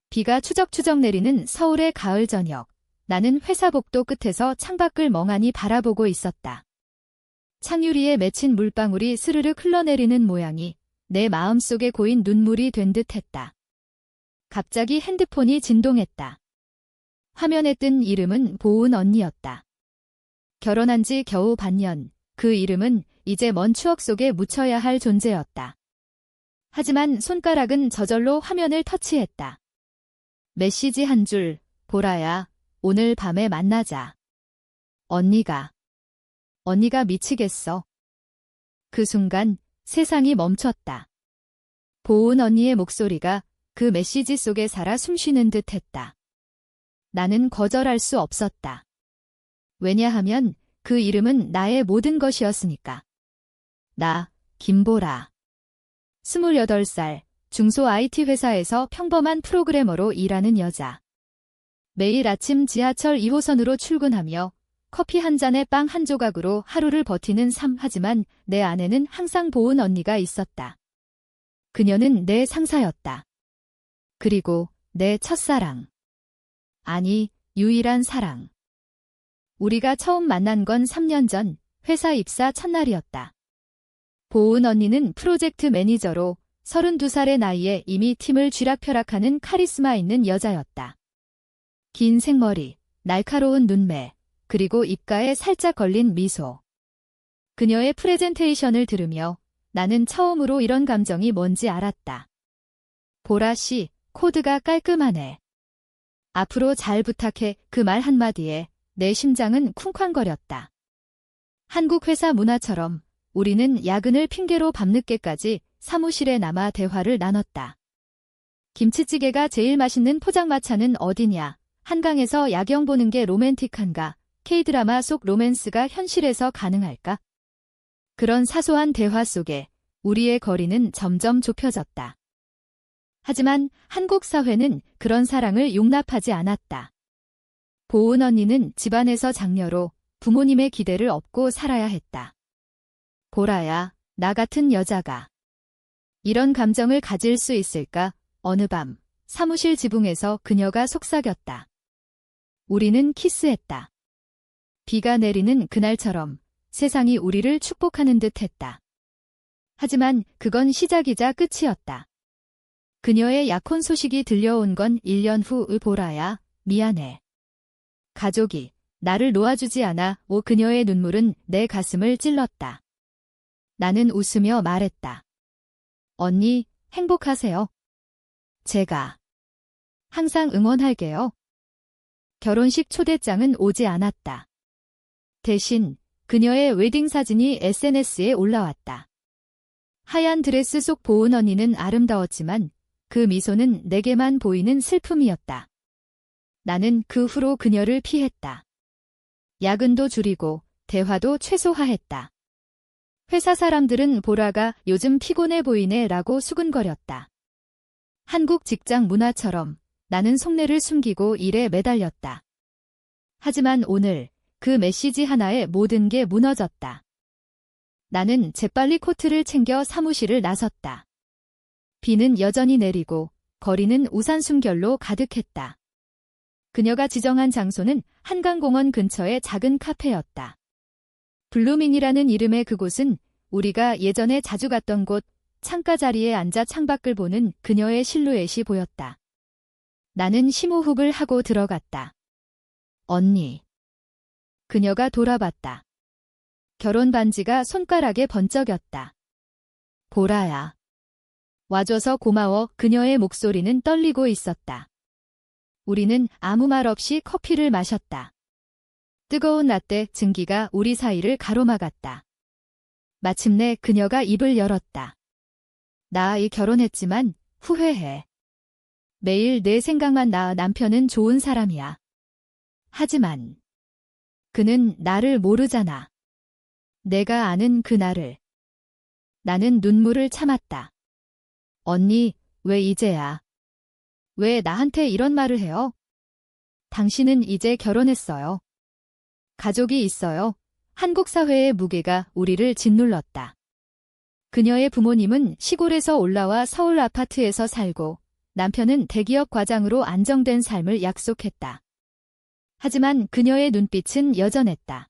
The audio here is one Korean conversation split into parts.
비가 추적추적 내리는 서울의 가을 저녁. 나는 회사 복도 끝에서 창밖을 멍하니 바라보고 있었다. 창유리에 맺힌 물방울이 스르륵 흘러내리는 모양이 내 마음속에 고인 눈물이 된 듯했다. 갑자기 핸드폰이 진동했다. 화면에 뜬 이름은 보은 언니였다. 결혼한 지 겨우 반년, 그 이름은 이제 먼 추억 속에 묻혀야 할 존재였다. 하지만 손가락은 저절로 화면을 터치했다. 메시지 한 줄, 보라야, 오늘 밤에 만나자. 언니가 미치겠어. 그 순간 세상이 멈췄다. 보은 언니의 목소리가 그 메시지 속에 살아 숨쉬는 듯 했다. 나는 거절할 수 없었다. 왜냐하면 그 이름은 나의 모든 것이었으니까. 나, 김보라. 28살, 중소 IT 회사에서 평범한 프로그래머로 일하는 여자. 매일 아침 지하철 2호선으로 출근하며 커피 한 잔에 빵 한 조각으로 하루를 버티는 삶. 하지만 내 안에는 항상 보은 언니가 있었다. 그녀는 내 상사였다. 그리고 내 첫사랑. 아니, 유일한 사랑. 우리가 처음 만난 건 3년 전 회사 입사 첫날이었다. 보은 언니는 프로젝트 매니저로 32살의 나이에 이미 팀을 쥐락펴락하는 카리스마 있는 여자였다. 긴 생머리, 날카로운 눈매, 그리고 입가에 살짝 걸린 미소. 그녀의 프레젠테이션을 들으며 나는 처음으로 이런 감정이 뭔지 알았다. 보라 씨, 코드가 깔끔하네. 앞으로 잘 부탁해. 그 말 한마디에 내 심장은 쿵쾅거렸다. 한국 회사 문화처럼 우리는 야근을 핑계로 밤늦게까지 사무실에 남아 대화를 나눴다. 김치찌개가 제일 맛있는 포장마차는 어디냐? 한강에서 야경 보는 게 로맨틱한가? K드라마 속 로맨스가 현실에서 가능할까? 그런 사소한 대화 속에 우리의 거리는 점점 좁혀졌다. 하지만 한국 사회는 그런 사랑을 용납하지 않았다. 보은 언니는 집안에서 장녀로 부모님의 기대를 업고 살아야 했다. 보라야, 나 같은 여자가 이런 감정을 가질 수 있을까? 어느 밤 사무실 지붕에서 그녀가 속삭였다. 우리는 키스했다. 비가 내리는 그날처럼 세상이 우리를 축복하는 듯 했다. 하지만 그건 시작이자 끝이었다. 그녀의 약혼 소식이 들려온 건 1년 후. 보라야, 미안해. 가족이 나를 놓아주지 않아. 그녀의 눈물은 내 가슴을 찔렀다. 나는 웃으며 말했다. 언니, 행복하세요. 제가 항상 응원할게요. 결혼식 초대장은 오지 않았다. 대신 그녀의 웨딩 사진이 SNS에 올라왔다. 하얀 드레스 속 보은 언니는 아름다웠지만 그 미소는 내게만 보이는 슬픔이었다. 나는 그 후로 그녀를 피했다. 야근도 줄이고 대화도 최소화했다. 회사 사람들은 보라가 요즘 피곤해 보이네 라고 수근거렸다. 한국 직장 문화처럼 나는 속내를 숨기고 일에 매달렸다. 하지만 오늘 그 메시지 하나에 모든 게 무너졌다. 나는 재빨리 코트를 챙겨 사무실을 나섰다. 비는 여전히 내리고 거리는 우산 숨결로 가득했다. 그녀가 지정한 장소는 한강공원 근처의 작은 카페였다. 블루밍이라는 이름의 그곳은 우리가 예전에 자주 갔던 곳. 창가 자리에 앉아 창밖을 보는 그녀의 실루엣이 보였다. 나는 심호흡을 하고 들어갔다. 언니. 그녀가 돌아봤다. 결혼 반지가 손가락에 번쩍였다. 보라야. 와줘서 고마워. 그녀의 목소리는 떨리고 있었다. 우리는 아무 말 없이 커피를 마셨다. 뜨거운 라떼 증기가 우리 사이를 가로막았다. 마침내 그녀가 입을 열었다. 나 결혼했지만 후회해. 매일 내 생각만 나. 남편은 좋은 사람이야. 하지만 그는 나를 모르잖아. 내가 아는 그 나를. 나는 눈물을 참았다. 언니, 왜 이제야? 왜 나한테 이런 말을 해요? 당신은 이제 결혼했어요. 가족이 있어요. 한국 사회의 무게가 우리를 짓눌렀다. 그녀의 부모님은 시골에서 올라와 서울 아파트에서 살고 남편은 대기업 과장으로 안정된 삶을 약속했다. 하지만 그녀의 눈빛은 여전했다.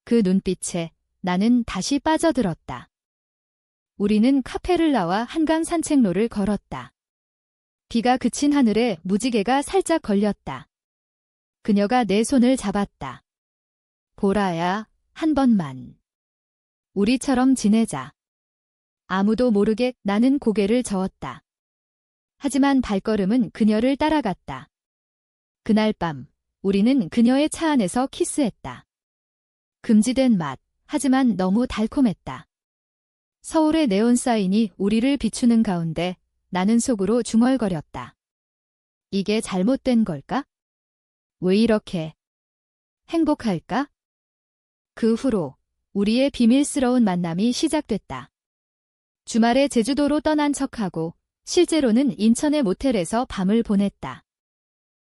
그 눈빛에 나는 다시 빠져들었다. 우리는 카페를 나와 한강 산책로를 걸었다. 비가 그친 하늘에 무지개가 살짝 걸렸다. 그녀가 내 손을 잡았다. 보라야, 한 번만. 우리처럼 지내자. 아무도 모르게 나는 고개를 저었다. 하지만 발걸음은 그녀를 따라갔다. 그날 밤, 우리는 그녀의 차 안에서 키스했다. 금지된 맛, 하지만 너무 달콤했다. 서울의 네온 사인이 우리를 비추는 가운데 나는 속으로 중얼거렸다. 이게 잘못된 걸까? 왜 이렇게 행복할까? 그 후로 우리의 비밀스러운 만남이 시작됐다. 주말에 제주도로 떠난 척하고 실제로는 인천의 모텔에서 밤을 보냈다.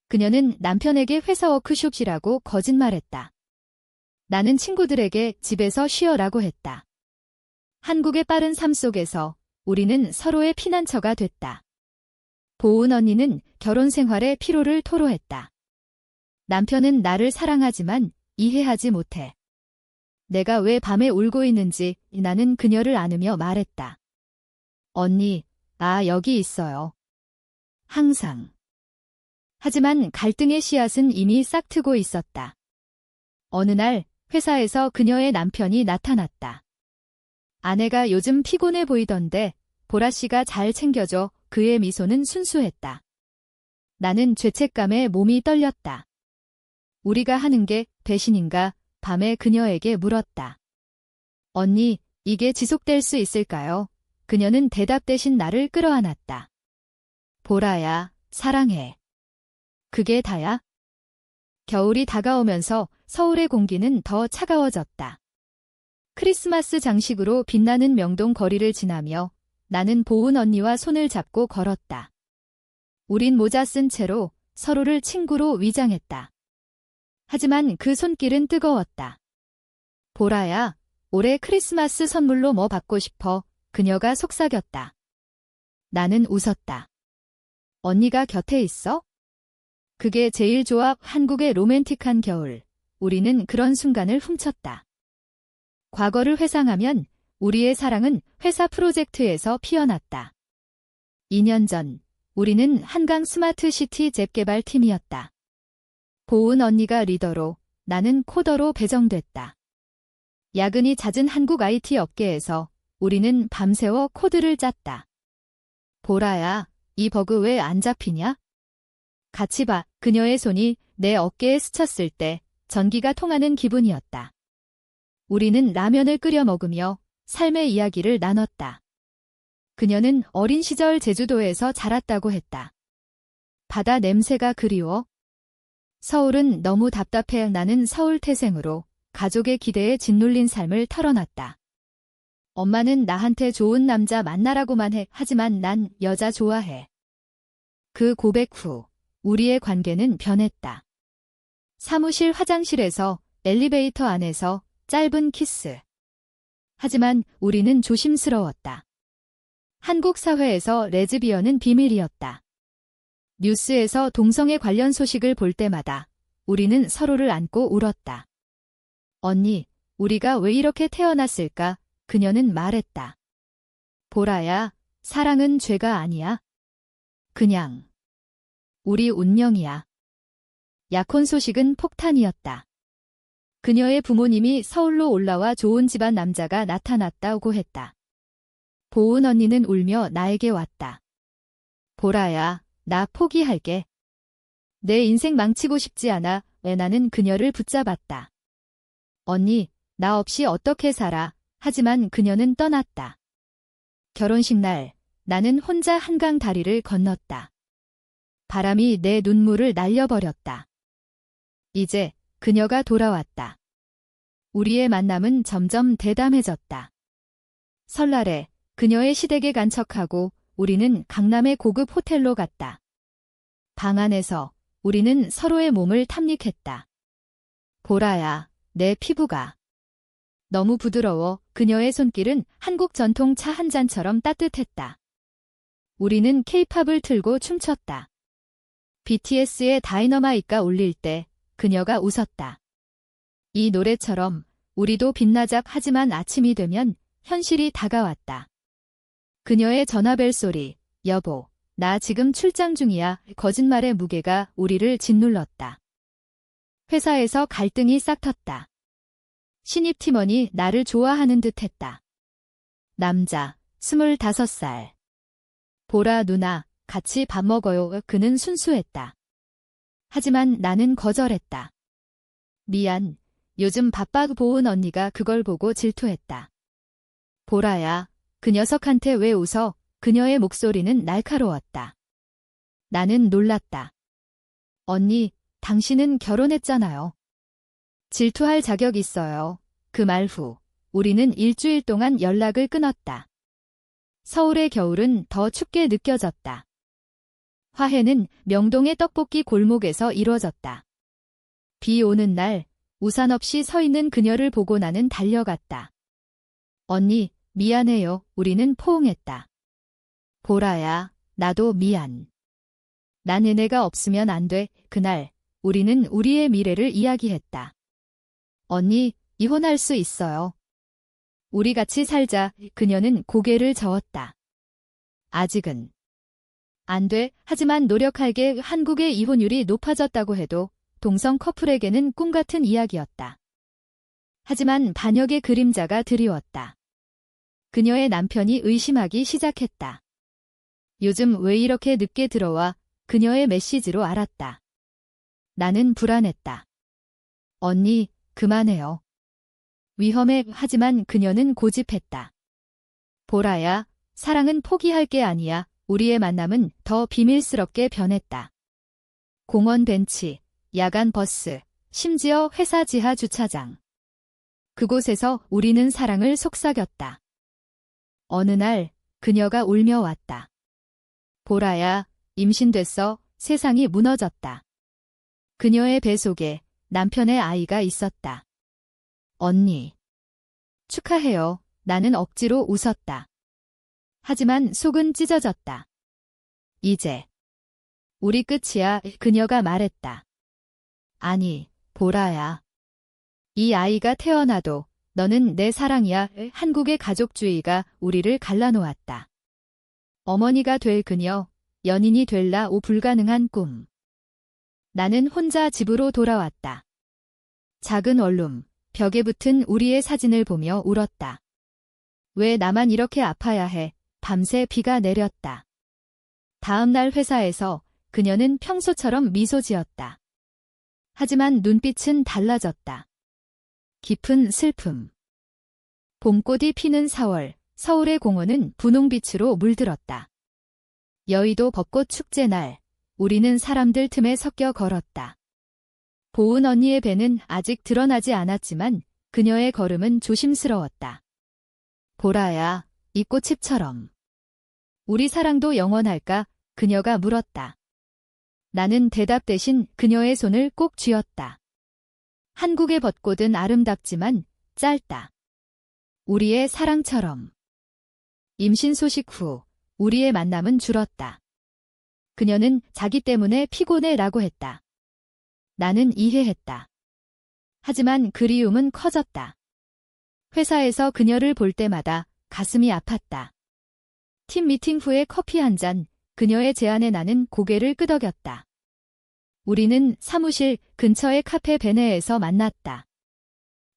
그녀는 남편에게 회사 워크숍이라고 거짓말했다. 나는 친구들에게 집에서 쉬어라고 했다. 한국의 빠른 삶 속에서 우리는 서로의 피난처가 됐다. 보은 언니는 결혼 생활의 피로를 토로했다. 남편은 나를 사랑하지만 이해하지 못해. 내가 왜 밤에 울고 있는지 나는 그녀를 안으며 말했다. 언니, 나 여기 있어요. 항상. 하지만 갈등의 씨앗은 이미 싹트고 있었다. 어느 날 회사에서 그녀의 남편이 나타났다. 아내가 요즘 피곤해 보이던데 보라 씨가 잘 챙겨줘. 그의 미소는 순수했다. 나는 죄책감에 몸이 떨렸다. 우리가 하는 게 배신인가? 밤에 그녀에게 물었다. 언니, 이게 지속될 수 있을까요? 그녀는 대답 대신 나를 끌어안았다. 보라야, 사랑해. 그게 다야? 겨울이 다가오면서 서울의 공기는 더 차가워졌다. 크리스마스 장식으로 빛나는 명동 거리를 지나며 나는 보은 언니와 손을 잡고 걸었다. 우린 모자 쓴 채로 서로를 친구로 위장했다. 하지만 그 손길은 뜨거웠다. 보라야, 올해 크리스마스 선물로 뭐 받고 싶어? 그녀가 속삭였다. 나는 웃었다. 언니가 곁에 있어? 그게 제일 좋아. 한국의 로맨틱한 겨울. 우리는 그런 순간을 훔쳤다. 과거를 회상하면 우리의 사랑은 회사 프로젝트에서 피어났다. 2년 전, 우리는 한강 스마트시티 잽 개발팀이었다. 보은 언니가 리더로, 나는 코더로 배정됐다. 야근이 잦은 한국 IT 업계에서 우리는 밤새워 코드를 짰다. 보라야, 이 버그 왜 안 잡히냐? 같이 봐. 그녀의 손이 내 어깨에 스쳤을 때 전기가 통하는 기분이었다. 우리는 라면을 끓여 먹으며 삶의 이야기를 나눴다. 그녀는 어린 시절 제주도에서 자랐다고 했다. 바다 냄새가 그리워? 서울은 너무 답답해. 나는 서울 태생으로 가족의 기대에 짓눌린 삶을 털어놨다. 엄마는 나한테 좋은 남자 만나라고만 해. 하지만 난 여자 좋아해. 그 고백 후 우리의 관계는 변했다. 사무실 화장실에서, 엘리베이터 안에서 짧은 키스. 하지만 우리는 조심스러웠다. 한국 사회에서 레즈비언은 비밀이었다. 뉴스에서 동성애 관련 소식을 볼 때마다 우리는 서로를 안고 울었다. 언니, 우리가 왜 이렇게 태어났을까? 그녀는 말했다. 보라야, 사랑은 죄가 아니야. 그냥 우리 운명이야. 약혼 소식은 폭탄이었다. 그녀의 부모님이 서울로 올라와 좋은 집안 남자가 나타났다고 했다. 보은 언니는 울며 나에게 왔다. 보라야, 나 포기할게. 내 인생 망치고 싶지 않아. 왜 나는 그녀를 붙잡았다. 언니, 나 없이 어떻게 살아? 하지만 그녀는 떠났다. 결혼식 날, 나는 혼자 한강 다리를 건넜다. 바람이 내 눈물을 날려버렸다. 이제 그녀가 돌아왔다. 우리의 만남은 점점 대담해졌다. 설날에 그녀의 시댁에 간척하고 우리는 강남의 고급 호텔로 갔다. 방 안에서 우리는 서로의 몸을 탐닉했다. 보라야, 내 피부가 너무 부드러워. 그녀의 손길은 한국 전통 차 한 잔처럼 따뜻했다. 우리는 케이팝을 틀고 춤췄다. BTS의 다이너마이트가 울릴 때 그녀가 웃었다. 이 노래처럼 우리도 빛나자 하지만 아침이 되면 현실이 다가왔다. 그녀의 전화벨 소리, 여보, 나 지금 출장 중이야. 거짓말의 무게가 우리를 짓눌렀다. 회사에서 갈등이 싹텄다. 신입 팀원이 나를 좋아하는 듯 했다. 남자, 25살. 보라 누나, 같이 밥 먹어요. 그는 순수했다. 하지만 나는 거절했다. 미안, 요즘 바빠. 보은 언니가 그걸 보고 질투했다. 보라야, 그 녀석한테 왜 웃어? 그녀의 목소리는 날카로웠다. 나는 놀랐다. 언니, 당신은 결혼했잖아요. 질투할 자격 있어요. 그 말 후, 우리는 일주일 동안 연락을 끊었다. 서울의 겨울은 더 춥게 느껴졌다. 화해는 명동의 떡볶이 골목에서 이루어졌다. 비 오는 날, 우산 없이 서 있는 그녀를 보고 나는 달려갔다. 언니, 미안해요. 우리는 포옹했다. 보라야, 나도 미안. 난 은혜가 없으면 안 돼. 그날, 우리는 우리의 미래를 이야기했다. 언니, 이혼할 수 있어요. 우리 같이 살자. 그녀는 고개를 저었다. 아직은. 안 돼. 하지만 노력할게. 한국의 이혼율이 높아졌다고 해도 동성 커플에게는 꿈같은 이야기였다. 하지만 반역의 그림자가 드리웠다. 그녀의 남편이 의심하기 시작했다. 요즘 왜 이렇게 늦게 들어와? 그녀의 메시지로 알았다. 나는 불안했다. 언니, 그만해요. 위험해. 하지만 그녀는 고집했다. 보라야, 사랑은 포기할 게 아니야. 우리의 만남은 더 비밀스럽게 변했다. 공원 벤치, 야간 버스, 심지어 회사 지하 주차장. 그곳에서 우리는 사랑을 속삭였다. 어느 날 그녀가 울며 왔다. 보라야, 임신됐어. 세상이 무너졌다. 그녀의 배 속에 남편의 아이가 있었다. 언니. 축하해요. 나는 억지로 웃었다. 하지만 속은 찢어졌다. 이제. 우리 끝이야. 그녀가 말했다. 아니, 보라야. 이 아이가 태어나도 너는 내 사랑이야. 한국의 가족주의가 우리를 갈라놓았다. 어머니가 될 그녀, 연인이 될라. 불가능한 꿈. 나는 혼자 집으로 돌아왔다. 작은 원룸, 벽에 붙은 우리의 사진을 보며 울었다. 왜 나만 이렇게 아파야 해? 밤새 비가 내렸다. 다음 날 회사에서 그녀는 평소처럼 미소 지었다. 하지만 눈빛은 달라졌다. 깊은 슬픔. 봄꽃이 피는 4월, 서울의 공원은 분홍빛으로 물들었다. 여의도 벚꽃 축제 날, 우리는 사람들 틈에 섞여 걸었다. 보은 언니의 배는 아직 드러나지 않았지만 그녀의 걸음은 조심스러웠다. 보라야, 이 꽃잎처럼. 우리 사랑도 영원할까? 그녀가 물었다. 나는 대답 대신 그녀의 손을 꼭 쥐었다. 한국의 벚꽃은 아름답지만 짧다. 우리의 사랑처럼. 임신 소식 후 우리의 만남은 줄었다. 그녀는 자기 때문에 피곤해라고 했다. 나는 이해했다. 하지만 그리움은 커졌다. 회사에서 그녀를 볼 때마다 가슴이 아팠다. 팀 미팅 후에 커피 한 잔, 그녀의 제안에 나는 고개를 끄덕였다. 우리는 사무실 근처의 카페 베네에서 만났다.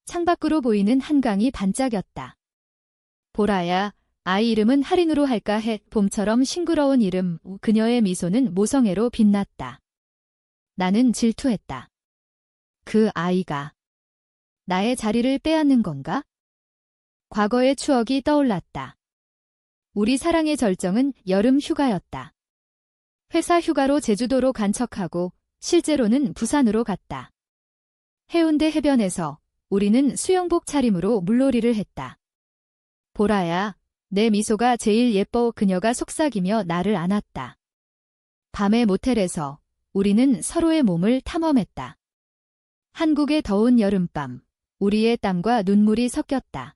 창밖으로 보이는 한강이 반짝였다. 보라야, 아이 이름은 할인으로 할까 해. 봄처럼 싱그러운 이름. 그녀의 미소는 모성애로 빛났다. 나는 질투했다. 그 아이가 나의 자리를 빼앗는 건가? 과거의 추억이 떠올랐다. 우리 사랑의 절정은 여름 휴가였다. 회사 휴가로 제주도로 간 척하고 실제로는 부산으로 갔다. 해운대 해변에서 우리는 수영복 차림으로 물놀이를 했다. 보라야, 내 미소가 제일 예뻐. 그녀가 속삭이며 나를 안았다. 밤의 모텔에서 우리는 서로의 몸을 탐험했다. 한국의 더운 여름밤, 우리의 땀과 눈물이 섞였다.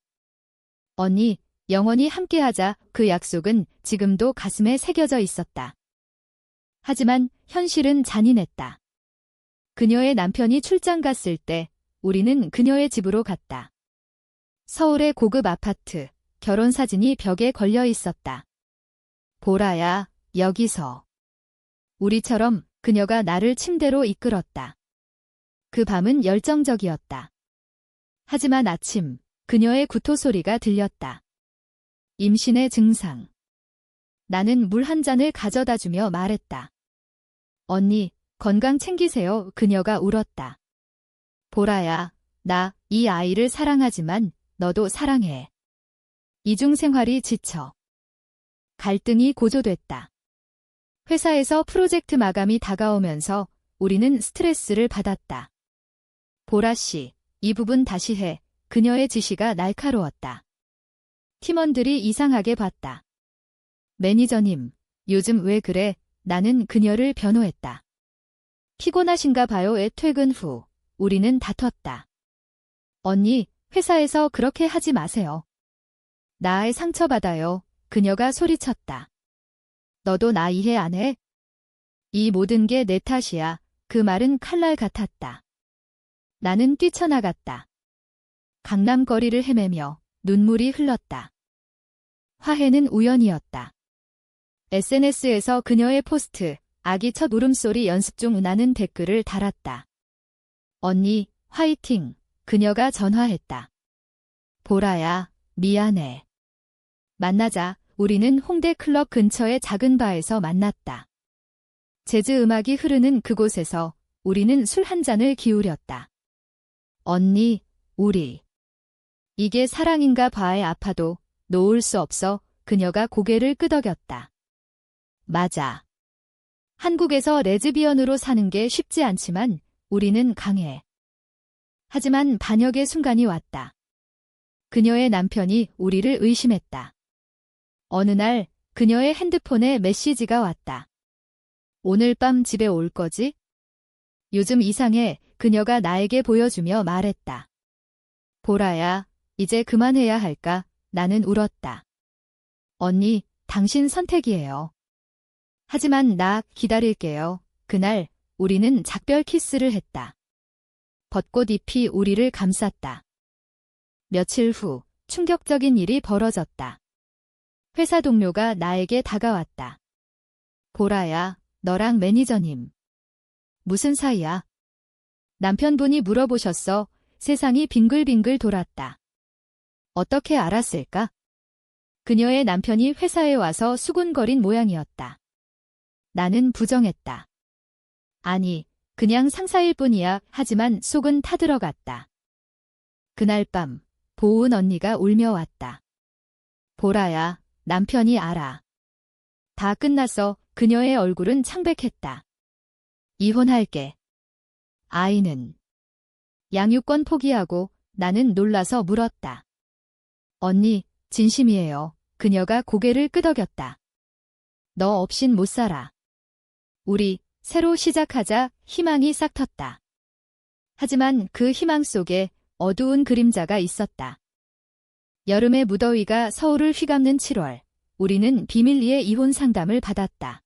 언니, 영원히 함께하자 그 약속은 지금도 가슴에 새겨져 있었다. 하지만 현실은 잔인했다. 그녀의 남편이 출장 갔을 때 우리는 그녀의 집으로 갔다. 서울의 고급 아파트, 결혼 사진이 벽에 걸려 있었다. 보라야, 여기서. 우리처럼 그녀가 나를 침대로 이끌었다. 그 밤은 열정적이었다. 하지만 아침, 그녀의 구토 소리가 들렸다. 임신의 증상. 나는 물 한 잔을 가져다 주며 말했다. 언니, 건강 챙기세요. 그녀가 울었다. 보라야, 나 이 아이를 사랑하지만 너도 사랑해. 이중 생활이 지쳐. 갈등이 고조됐다. 회사에서 프로젝트 마감이 다가오면서 우리는 스트레스를 받았다. 보라 씨, 이 부분 다시 해. 그녀의 지시가 날카로웠다. 팀원들이 이상하게 봤다. 매니저님, 요즘 왜 그래? 나는 그녀를 변호했다. 피곤하신가 봐요의 퇴근 후 우리는 다퉜다. 언니, 회사에서 그렇게 하지 마세요. 나의 상처받아요. 그녀가 소리쳤다. 너도 나 이해 안 해? 이 모든 게 내 탓이야. 그 말은 칼날 같았다. 나는 뛰쳐나갔다. 강남 거리를 헤매며 눈물이 흘렀다. 화해는 우연이었다. SNS에서 그녀의 포스트, 아기 첫 울음소리 연습 중 나는 댓글을 달았다. 언니, 화이팅! 그녀가 전화했다. 보라야, 미안해. 만나자. 우리는 홍대 클럽 근처의 작은 바에서 만났다. 재즈 음악이 흐르는 그곳에서 우리는 술 한 잔을 기울였다. 언니, 우리. 이게 사랑인가 봐에 아파도 놓을 수 없어. 그녀가 고개를 끄덕였다. 맞아. 한국에서 레즈비언으로 사는 게 쉽지 않지만 우리는 강해. 하지만 반역의 순간이 왔다. 그녀의 남편이 우리를 의심했다. 어느 날 그녀의 핸드폰에 메시지가 왔다. 오늘 밤 집에 올 거지? 요즘 이상해. 그녀가 나에게 보여주며 말했다. 보라야, 이제 그만해야 할까? 나는 울었다. 언니, 당신 선택이에요. 하지만 나 기다릴게요. 그날 우리는 작별 키스를 했다. 벚꽃잎이 우리를 감쌌다. 며칠 후 충격적인 일이 벌어졌다. 회사 동료가 나에게 다가왔다. 보라야, 너랑 매니저님. 무슨 사이야? 남편분이 물어보셨어. 세상이 빙글빙글 돌았다. 어떻게 알았을까? 그녀의 남편이 회사에 와서 수군거린 모양이었다. 나는 부정했다. 아니, 그냥 상사일 뿐이야. 하지만 속은 타들어갔다. 그날 밤, 보은 언니가 울며 왔다. 보라야, 남편이 알아. 다 끝났어. 그녀의 얼굴은 창백했다. 이혼할게. 아이는? 양육권 포기하고. 나는 놀라서 물었다. 언니, 진심이에요. 그녀가 고개를 끄덕였다. 너 없인 못 살아. 우리 새로 시작하자. 희망이 싹 텄다. 하지만 그 희망 속에 어두운 그림자가 있었다. 여름의 무더위가 서울을 휘감는 7월, 우리는 비밀리에 이혼 상담을 받았다.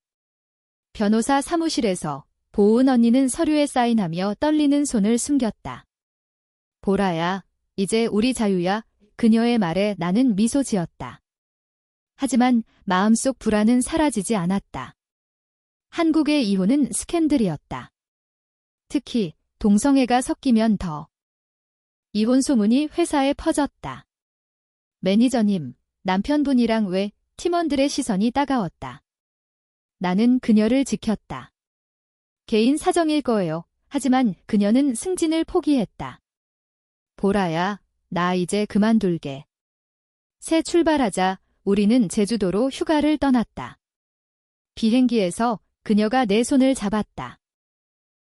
변호사 사무실에서 보은 언니는 서류에 사인하며 떨리는 손을 숨겼다. 보라야, 이제 우리 자유야. 그녀의 말에 나는 미소 지었다. 하지만 마음속 불안은 사라지지 않았다. 한국의 이혼은 스캔들이었다. 특히 동성애가 섞이면 더. 이혼 소문이 회사에 퍼졌다. 매니저님, 남편분이랑 왜? 팀원들의 시선이 따가웠다. 나는 그녀를 지켰다. 개인 사정일 거예요. 하지만 그녀는 승진을 포기했다. 보라야, 나 이제 그만둘게. 새 출발하자. 우리는 제주도로 휴가를 떠났다. 비행기에서 그녀가 내 손을 잡았다.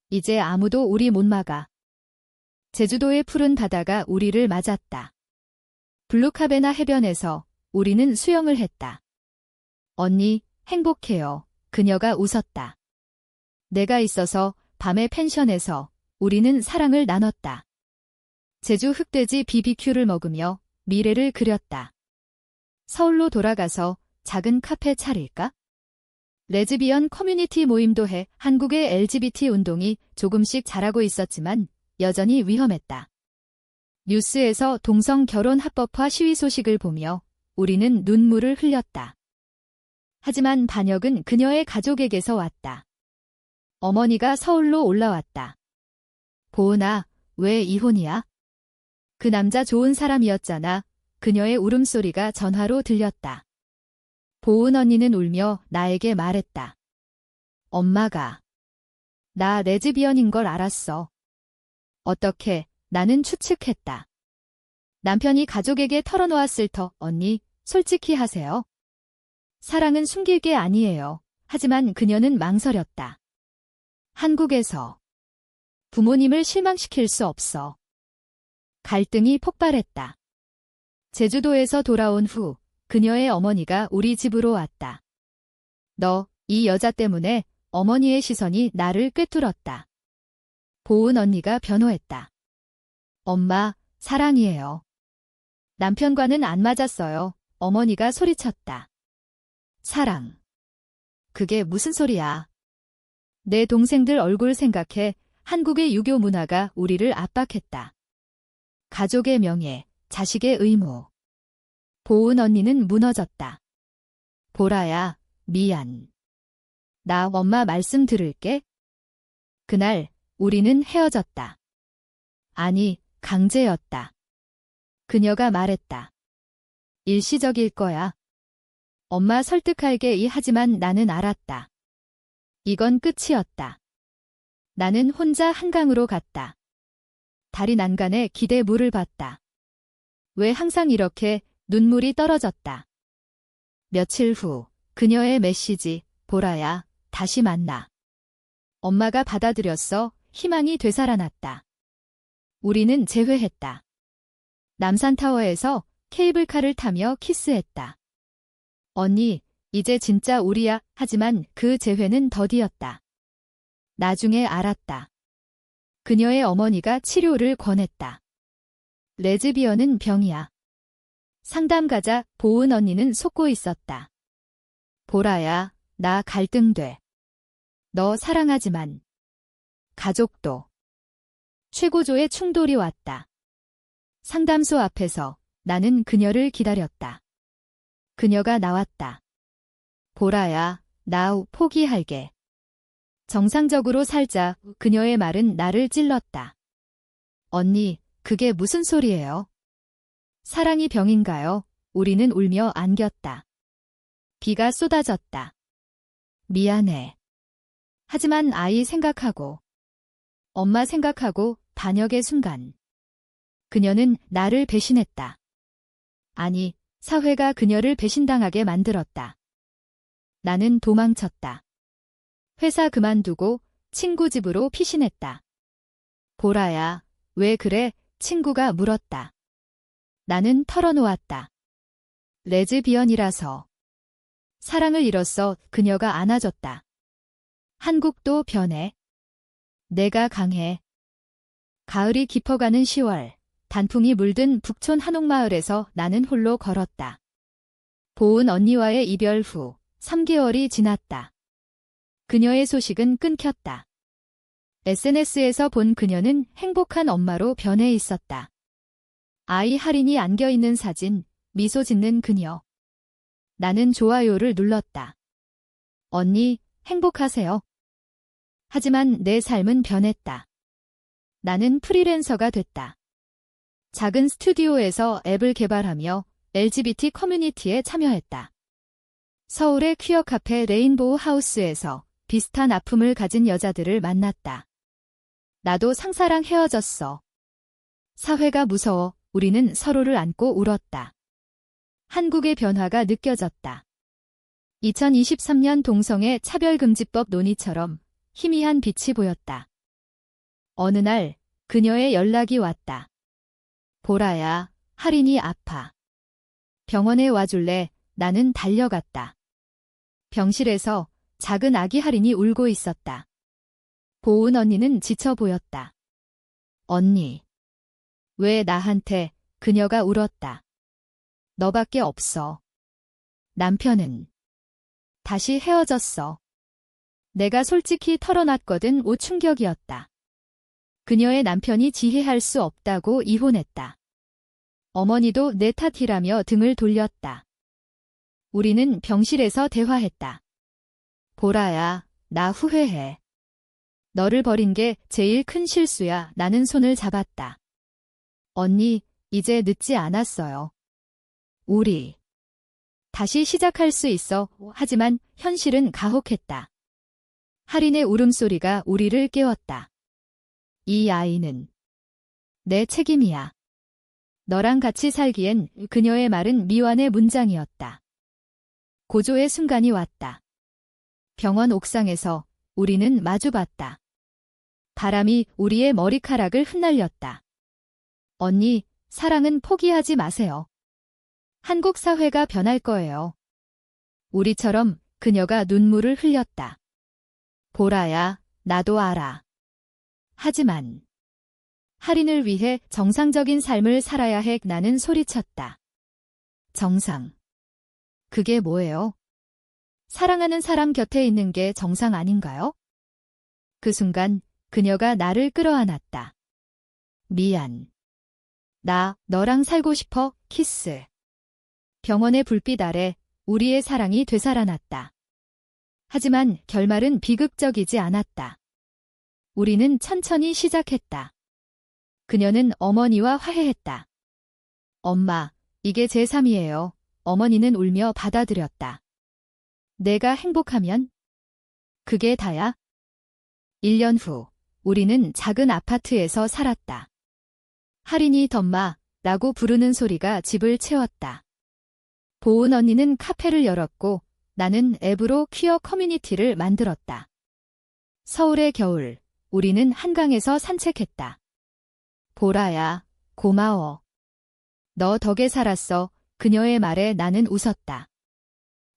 이제 아무도 우리 못 막아. 제주도의 푸른 바다가 우리를 맞았다. 블루카베나 해변에서 우리는 수영을 했다. 언니, 행복해요. 그녀가 웃었다. 내가 있어서 밤의 펜션에서 우리는 사랑을 나눴다. 제주 흑돼지 BBQ를 먹으며 미래를 그렸다. 서울로 돌아가서 작은 카페 차릴까? 레즈비언 커뮤니티 모임도 해. 한국의 LGBT 운동이 조금씩 자라고 있었지만 여전히 위험했다. 뉴스에서 동성 결혼 합법화 시위 소식을 보며 우리는 눈물을 흘렸다. 하지만 반역은 그녀의 가족에게서 왔다. 어머니가 서울로 올라왔다. 보은아, 왜 이혼이야? 그 남자 좋은 사람이었잖아. 그녀의 울음소리가 전화로 들렸다. 보은 언니는 울며 나에게 말했다. 엄마가 나 레즈비언인 걸 알았어. 어떻게? 나는 추측했다. 남편이 가족에게 털어놓았을 터. 언니, 솔직히 하세요. 사랑은 숨길 게 아니에요. 하지만 그녀는 망설였다. 한국에서 부모님을 실망시킬 수 없어. 갈등이 폭발했다. 제주도에서 돌아온 후 그녀의 어머니가 우리 집으로 왔다. 너, 이 여자 때문에 어머니의 시선이 나를 꿰뚫었다. 보은 언니가 변호했다. 엄마, 사랑이에요. 남편과는 안 맞았어요. 어머니가 소리쳤다. 사랑. 그게 무슨 소리야. 내 동생들 얼굴 생각해. 한국의 유교 문화가 우리를 압박했다. 가족의 명예, 자식의 의무. 보은 언니는 무너졌다. 보라야, 미안. 나 엄마 말씀 들을게. 그날 우리는 헤어졌다. 아니, 강제였다. 그녀가 말했다. 일시적일 거야. 엄마 설득할게. 하지만 나는 알았다. 이건 끝이었다. 나는 혼자 한강으로 갔다. 다리 난간에 기대 물을 봤다. 왜 항상 이렇게 눈물이 떨어졌다. 며칠 후 그녀의 메시지. 보라야, 다시 만나. 엄마가 받아들였어. 희망이 되살아났다. 우리는 재회했다. 남산타워에서 케이블카를 타며 키스했다. 언니, 이제 진짜 우리야. 하지만 그 재회는 더디었다. 나중에 알았다. 그녀의 어머니가 치료를 권했다. 레즈비언은 병이야. 상담 가자. 보은 언니는 속고 있었다. 보라야, 나 갈등돼. 너 사랑하지만 가족도. 최고조의 충돌이 왔다. 상담소 앞에서 나는 그녀를 기다렸다. 그녀가 나왔다. 보라야, 나 포기할게. 정상적으로 살자. 그녀의 말은 나를 찔렀다. 언니, 그게 무슨 소리예요? 사랑이 병인가요? 우리는 울며 안겼다. 비가 쏟아졌다. 미안해. 하지만 아이 생각하고, 엄마 생각하고 반역의 순간. 그녀는 나를 배신했다. 아니, 사회가 그녀를 배신당하게 만들었다. 나는 도망쳤다. 회사 그만두고 친구 집으로 피신했다. 보라야, 왜 그래? 친구가 물었다. 나는 털어놓았다. 레즈비언이라서. 사랑을 잃었어. 그녀가 안아줬다. 한국도 변해. 내가 강해. 가을이 깊어가는 10월, 단풍이 물든 북촌 한옥마을에서 나는 홀로 걸었다. 보은 언니와의 이별 후 3개월이 지났다. 그녀의 소식은 끊겼다. SNS에서 본 그녀는 행복한 엄마로 변해 있었다. 아이 할인이 안겨있는 사진, 미소 짓는 그녀. 나는 좋아요를 눌렀다. 언니, 행복하세요. 하지만 내 삶은 변했다. 나는 프리랜서가 됐다. 작은 스튜디오에서 앱을 개발하며 LGBT 커뮤니티에 참여했다. 서울의 퀴어 카페 레인보우 하우스에서 비슷한 아픔을 가진 여자들을 만났다. 나도 상사랑 헤어졌어. 사회가 무서워. 우리는 서로를 안고 울었다. 한국의 변화가 느껴졌다. 2023년 동성애 차별금지법 논의처럼 희미한 빛이 보였다. 어느 날 그녀의 연락이 왔다. 보라야, 할인이 아파. 병원에 와줄래? 나는 달려갔다. 병실에서 작은 아기 할인이 울고 있었다. 보은 언니는 지쳐 보였다. 언니. 왜 나한테? 그녀가 울었다. 너밖에 없어. 남편은 다시 헤어졌어. 내가 솔직히 털어놨거든. 오 충격이었다. 그녀의 남편이 지혜할 수 없다고 이혼했다. 어머니도 내 탓이라며 등을 돌렸다. 우리는 병실에서 대화했다. 보라야, 나 후회해. 너를 버린 게 제일 큰 실수야. 나는 손을 잡았다. 언니, 이제 늦지 않았어요. 우리 다시 시작할 수 있어. 하지만 현실은 가혹했다. 할인의 울음소리가 우리를 깨웠다. 이 아이는 내 책임이야. 너랑 같이 살기엔. 그녀의 말은 미완의 문장이었다. 고조의 순간이 왔다. 병원 옥상에서 우리는 마주봤다. 바람이 우리의 머리카락을 흩날렸다. 언니, 사랑은 포기하지 마세요. 한국 사회가 변할 거예요. 우리처럼. 그녀가 눈물을 흘렸다. 보라야, 나도 알아. 하지만 할인을 위해 정상적인 삶을 살아야 해. 나는 소리쳤다. 정상. 그게 뭐예요? 사랑하는 사람 곁에 있는 게 정상 아닌가요? 그 순간 그녀가 나를 끌어안았다. 미안. 나 너랑 살고 싶어. 키스. 병원의 불빛 아래 우리의 사랑이 되살아났다. 하지만 결말은 비극적이지 않았다. 우리는 천천히 시작했다. 그녀는 어머니와 화해했다. 엄마, 이게 제3이에요. 어머니는 울며 받아들였다. 내가 행복하면? 그게 다야? 1년 후, 우리는 작은 아파트에서 살았다. 할인이 덤마라고 부르는 소리가 집을 채웠다. 보은 언니는 카페를 열었고 나는 앱으로 퀴어 커뮤니티를 만들었다. 서울의 겨울, 우리는 한강에서 산책했다. 보라야, 고마워. 너 덕에 살았어. 그녀의 말에 나는 웃었다.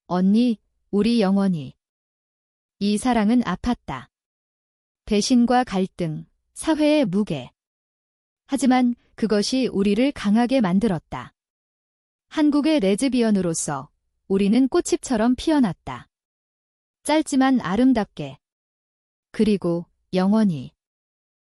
언니, 우리 영원히. 이 사랑은 아팠다. 배신과 갈등, 사회의 무게. 하지만 그것이 우리를 강하게 만들었다. 한국의 레즈비언으로서 우리는 꽃잎처럼 피어났다. 짧지만 아름답게. 그리고 영원히.